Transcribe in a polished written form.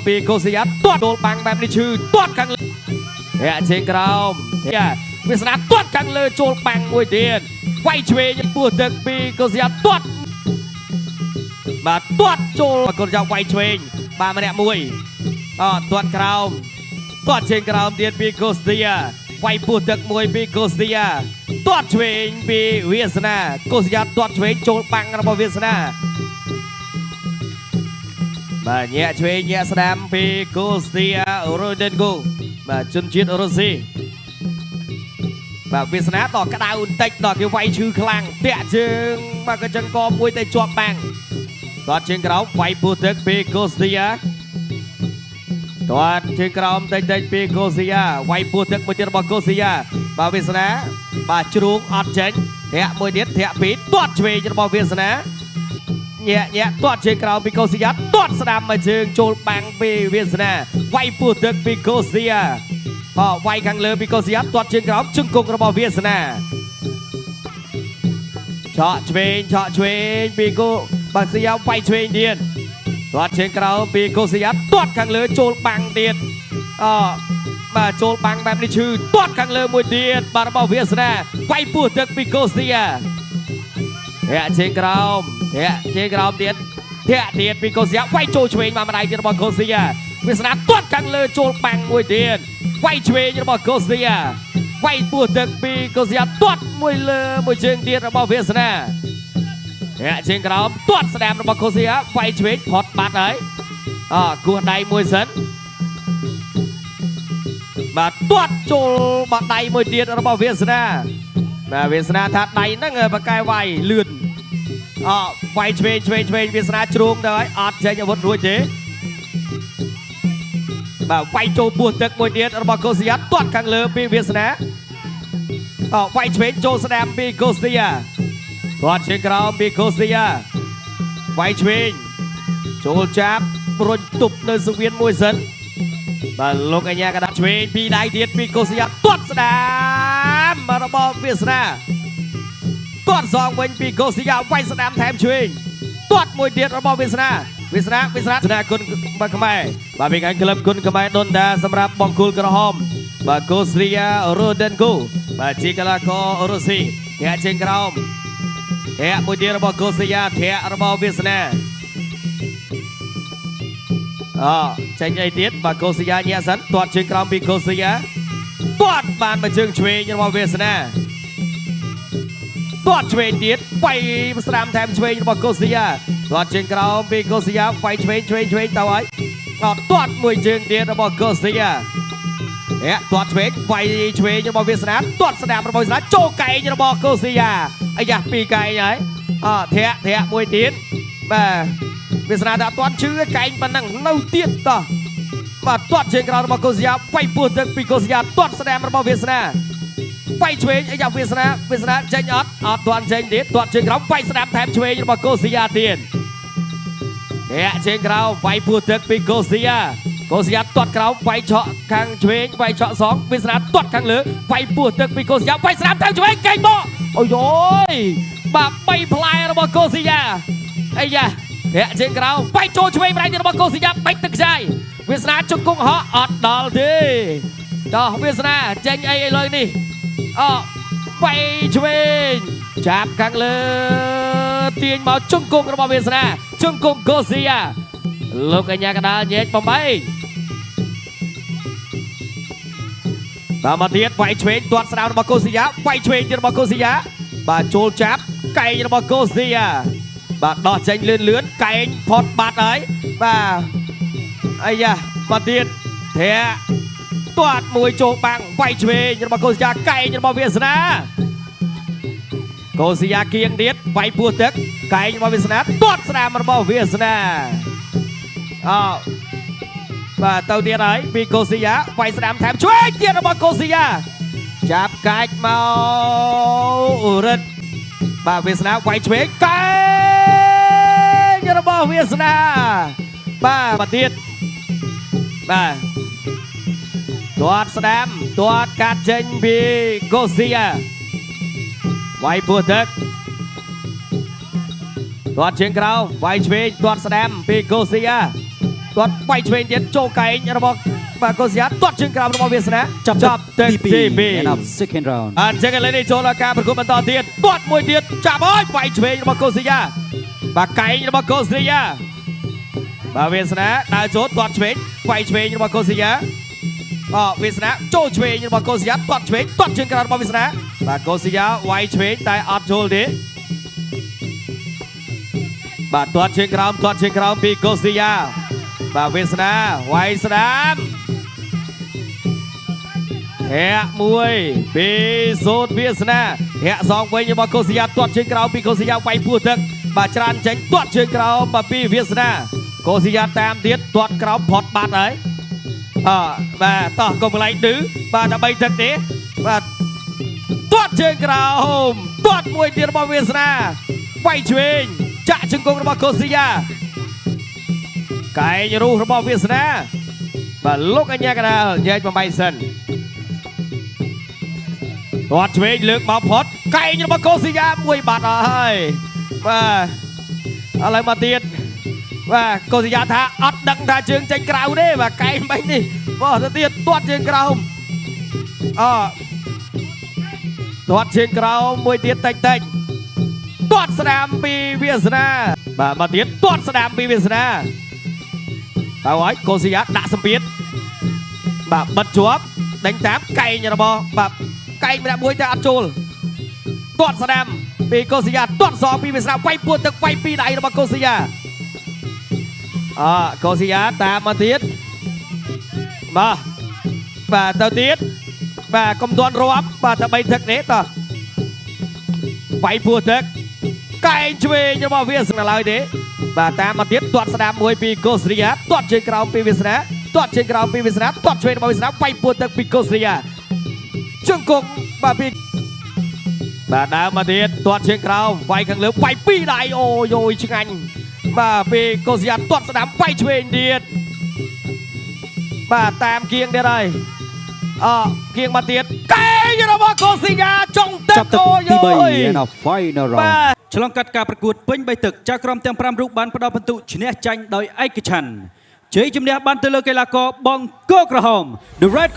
ពីកូសីយ៉ាទាត់ចូលបាំងបែបនេះឈឺទាត់ខាងលើធាក់ជើងក្រោមវាសនាទាត់ខាងលើចូលបាំងមួយទៀតវាយឆ្វេងពោះទឹកពីកូសីយ៉ាទាត់បាទទាត់ចូលកូសីយ៉ាវាយឆ្វេងបាទម្នាក់មួយទាត់ក្រោមទាត់ជើងក្រោមទៀតពីកូសីយ៉ាវាយពោះទឹកមួយពីកូសីយ៉ាទាត់ឆ្វេងពីវាសនាកូសីយ៉ាទាត់ឆ្វេងចូលបាំងរបស់វាសនាបាទញាក់ឆ្វេងញាក់ស្ដាំពីកូសីយ៉ារ៉ូដេនគូបាទជនជាតិរុស្ស៊ីបាទវាសនាដល់ក្តៅបន្តិចដល់គេវាយឈឺខ្លាំងតាក់ជើងបាទក៏ចឹងកមួយតែជាប់បាំងគាត់ជើងក្រោមវាយពោះទឹកពីកូសីយ៉ាគាត់ជើងក្រោមតិចពីកូសីយ៉ាវាយពោះទឹកមួយទៀតរបស់កូសីយ៉ាបាទវាសនាបាទជ្រូកអត់ចេញធាក់មួយទៀតធាក់ពីរទាត់ឆ្វេងរបស់វាសនាញាក់ទាត់ជើងក្រោមពីកូសីយ៉ាទាត់ស្ដាំមកជើងចូលបាំងពីវាសនាវាយពោះទឹកពីកូសីយ៉ាវាយខាងលើពីកូសីយ៉ាទាត់ជើងក្រោមជង្គង់របស់វាសនាឆក់ឆ្វេងពីកូសីយ៉ាវាយឆ្វេងទៀតទាត់ជើងក្រោមពីកូសីយ៉ាទាត់ខាងលើចូលបាំងទៀតបាទចូលបាំងបែបនេះឈឺទាត់ខាងលើមួយទៀតបាទរបស់វាសនាវាយពោះទឹកពីកូសីយ៉ាធាក់ជើងក្រោមទៀតធាក់ទៀតពីកូសីយ៉ាវាយចូលឆ្វេងមកម្ដាយទៀតរបស់កូសីយ៉ាវាសនាទាត់ខាងលើចូលបាំងមួយទៀតវាយឆ្វេងរបស់កូសីយ៉ាវាយពោះទឹកពីកូសីយ៉ាទាត់មួយលើមួយជើងទៀតរបស់វាសនាធាក់ជើងក្រោមទាត់ស្ដាំរបស់កូសីយ៉ាវាយឆ្វេងផុតបាត់ហើយគោះដៃមួយសិនបាទទាត់ចូលបាត់ដៃមួយទៀតរបស់វាសនាបាទវាសនាថាដៃហ្នឹងបកកែវាយលឿនវាយឆ្វេងវាសនាជ្រូងទៅហើយអត់ចេញអាវុធរួចទេបាទវាយចូលពោះទឹកមួយទៀតរបស់កូសីយ៉ាទាត់ខាងលើពីវាសនាវាយឆ្វេងចូលស្ដាំពីកូសីយ៉ាទាត់ជើងក្រោមពីកូសីយ៉ាវាយឆ្វេងចូលចាប់រុញទប់នៅសង្វៀនមួយសិនបាទលោកអញ្ញាកដាក់ឆ្វេងពីដៃទៀតពីកូសីយ៉ាទាត់ស្ដាំរបស់វាសនាទាត់សងវិញពីកូសីយ៉ាវាយស្ដាំថែមឆ្វេងទាត់មួយទៀតរបស់វាសនាគុណបាទខ្មែរបាទពីខាងក្លឹបគុណខ្មែរដុនដាសម្រាប់បង្គោលក្រហមបាទកូសីយ៉ារ៉ូដេនគូបាទជាកីឡាកររុស្ស៊ីធាក់ជើងក្រោមធាក់មួយទៀតរបស់កូសីយ៉ាធាក់របស់វាសនាចេញអីទៀតបាទកូសីយ៉ាញាក់សិនទាត់ជើងក្រោមពីកូសីយ៉ាទាត់បានមកជើងឆ្វេងរបស់វាសនាទាត់ឆ្វេងទៀតវាយស្ដាំថែមឆ្វេងរបស់កូសីយ៉ាទាត់ជើងក្រោមពីកូសីយ៉ាវាយឆ្វេងទៅហើយទាត់មួយជើងទៀតរបស់កូសីយ៉ាទាត់ឆ្វេងវាយឆ្វេងរបស់វាសនាទាត់ស្ដាំរបស់វាសនាចូលកែងរបស់កូសីយ៉ាអាយ៉ាពីរកែងហើយធាក់មួយទៀតបាទវាសនាថាទាត់ឈឺកែងប៉ុណ្ណឹងនៅទៀតតោះបាទទាត់ជើងក្រោមរបស់កូសីយ៉ាវាយពោះទឹកពីកូសីយ៉ាទាត់ស្ដាំរបស់វាសនាវាយឆ្វេងអាយ៉ាវាសនាចេញអត់ទាន់ចេញទៀតទាត់ជើងក្រោមវាយស្ដាំថែមឆ្វេងរបស់កូសីយ៉ាទៀតធាក់ជើងក្រោមវាយពោះទឹកពីកូសីយ៉ាទាត់ក្រោមវាយឆក់ខាងឆ្វេងវាយឆក់សងវាសនាទាត់ខាងលើវាយពោះទឹកពីកូសីយ៉ាវាយស្ដាំថែមឆ្វេងកែងបោអូយបាទ3ផ្លែរបស់កូសីយ៉ាអាយ៉ាធាក់ជើងក្រោមវាយចូលឆ្វេងម្ដាយរបស់កូសីយ៉ាបាច់ទឹកខ្ចាយវាសនាជង្គង់ហក់អត់ដល់ទេតោះវាសនាចេញអីឥឡូវនេះវាយឆ្វេងចាប់ខាងលើទាញមកជង្គង់របស់វាសនាជង្គង់កូសីយ៉ាលោកកញ្ញាកដាលញែកបំបីតាមមកទៀតវាយឆ្វេងទាត់ស្ដាំរបស់កូសីយ៉ាវាយឆ្វេងទៀតរបស់កូសីយ៉ាបាទចូលចាប់កែងរបស់កូសីយ៉ាបាទដោះចេញលឿនកែងផុតបាត់ហើយបាទអាយ៉ាមកទៀតធាក់ទាត់មួយចូលបាំងវាយឆ្វេងរបស់កូសីយ៉ាកែងរបស់វាសនាកូសីយ៉ាគៀងទៀតវាយពោះទឹកកែងរបស់វាសនាទាត់ស្ដាំរបស់វាសនាបាទទៅទៀតហើយពីកូសីយ៉ាវាយស្ដាំថែមឆ្វេងទៀតរបស់កូសីយ៉ាចាប់កាច់មករិទ្ធបាទវាសនាវាយឆ្វេងកែងរបស់វាសនាបាទមកទៀតបាទទាត់ស្ដាំទាត់កាត់ចេញពីកូសីយ៉ាវាយពោះទឹកទាត់ជើងក្រោមវាយឆ្វេងទាត់ស្ដាំពីកូសីយ៉ា ទាត់វាយឆ្វេងទៀតចូលកែងរបស់បាទកូស៊ីយ៉ាទាត់ជើងក្រោមរបស់វាសនាចាប់ទឹកទី2 end of second round អញ្ចឹងឥឡូវនេះចូលដល់ការប្រកួតបន្តទៀតទាត់មួយទៀតចាប់ហើយវាយឆ្វេងរបស់កូស៊ីយ៉ាបាទកែងរបស់កូស៊ីយ៉ាបាទវាសនាដើរចូលទាត់ឆ្វេងវាយឆ្វេងរបស់កូស៊ីយ៉ាវាសនាចូលឆ្វេងរបស់កូស៊ីយ៉ាទាត់ឆ្វេងទាត់ជើងក្រោមរបស់វាសនាបាទកូស៊ីយ៉ាវាយឆ្វេងតែអត់ចូលទេបាទទាត់ជើងក្រោមពីកូស៊ីយ៉ាបាទវាសនាវាយស្ដាម1 2 0វាសនាសងវិញរបស់កូស៊ីយ៉ាទាត់ជើងក្រោមពីកូស៊ីយ៉ាវាយពោះទឹកបាទច្រើនចេញទាត់ជើងក្រោមបាទពីវាសនាកូស៊ីយ៉ាតាមទៀតទាត់ក្រោមផុតបាត់ហើយបាទតោះកុំកន្លែងឌឺបាទដើម្បីទឹកទេបាទទាត់ជើងក្រោមទាត់មួយទៀតរបស់វាសនាវាយឆ្វេងចាក់ជង្គង់របស់កូស៊ីយ៉ាកែងរុះរបស់វាសនាបាទលោកអញ្ញាកដាលញែកបំបីសិនទាត់ឆ្វេងលើកមកផុតកែងរបស់កូស៊ីយ៉ាមួយបាត់អស់ហើយបាទឥឡូវមកទៀតបាទកូស៊ីយ៉ាថាអត់ដឹងថាជើងចេញក្រៅទេបាទកែងបាញ់នេះបាទទៅទៀតទាត់ជើងក្រោមទាត់ជើងក្រោមមួយទៀតតិចទាត់ស្ដាមពីវាសនាបាទមកទៀតទាត់ស្ដាមពីវាសនាទៅហើយកូស៊ីយ៉ាដាក់សម្ពាធបាទបិទជាប់ដេញតាមកែងរបស់បាទកែងម្នាក់មួយតែអត់ចូលទាត់ស្ដាំពីកូស៊ីយ៉ាទាត់សងពីវាសនាវាយពួតទឹកវាយពីដៃរបស់កូស៊ីយ៉ាកូស៊ីយ៉ាតាមមកទៀតបាទទៅទៀតបាទកុំទាន់រាប់បាទតែ3ទឹកនេះតោះវាយពួតទឹកកែងឆ្វេងរបស់វាសនាឡើយទេបាទតាមមកទៀតទាត់ស្ដាំមួយពីកូស៊ីយ៉ាទាត់ជើងក្រោមពីវាសនាទាត់ជើងក្រោមពីវាសនាទាត់ឆ្វេងរបស់វាសនាវាយពួតទឹកពីកូស៊ីយ៉ាជង្គង់បាទពីបាទដើរមកទៀតទាត់ជើងក្រោមវាយខាងលើវាយពីដៃអូយយឆ្ងាញ់បាទពីកូស៊ីយ៉ាទាត់ស្ដាំវាយឆ្វេងទៀតបាទតាមគៀងទៀតហើយគៀងមកទៀតកែងរបស់កូស៊ីយ៉ាចុងទឹកអូយយ end of final round ឆ្លងកាត់ការប្រកួតពេញ3ទឹកចៅក្រមទាំង5រូបបានផ្ដល់ពិន្ទុឈ្នះចាញ់ដោយឯកច្ឆន្ទជ័យជំនះបានទៅលើកីឡាករបង្គោលក្រហម The Red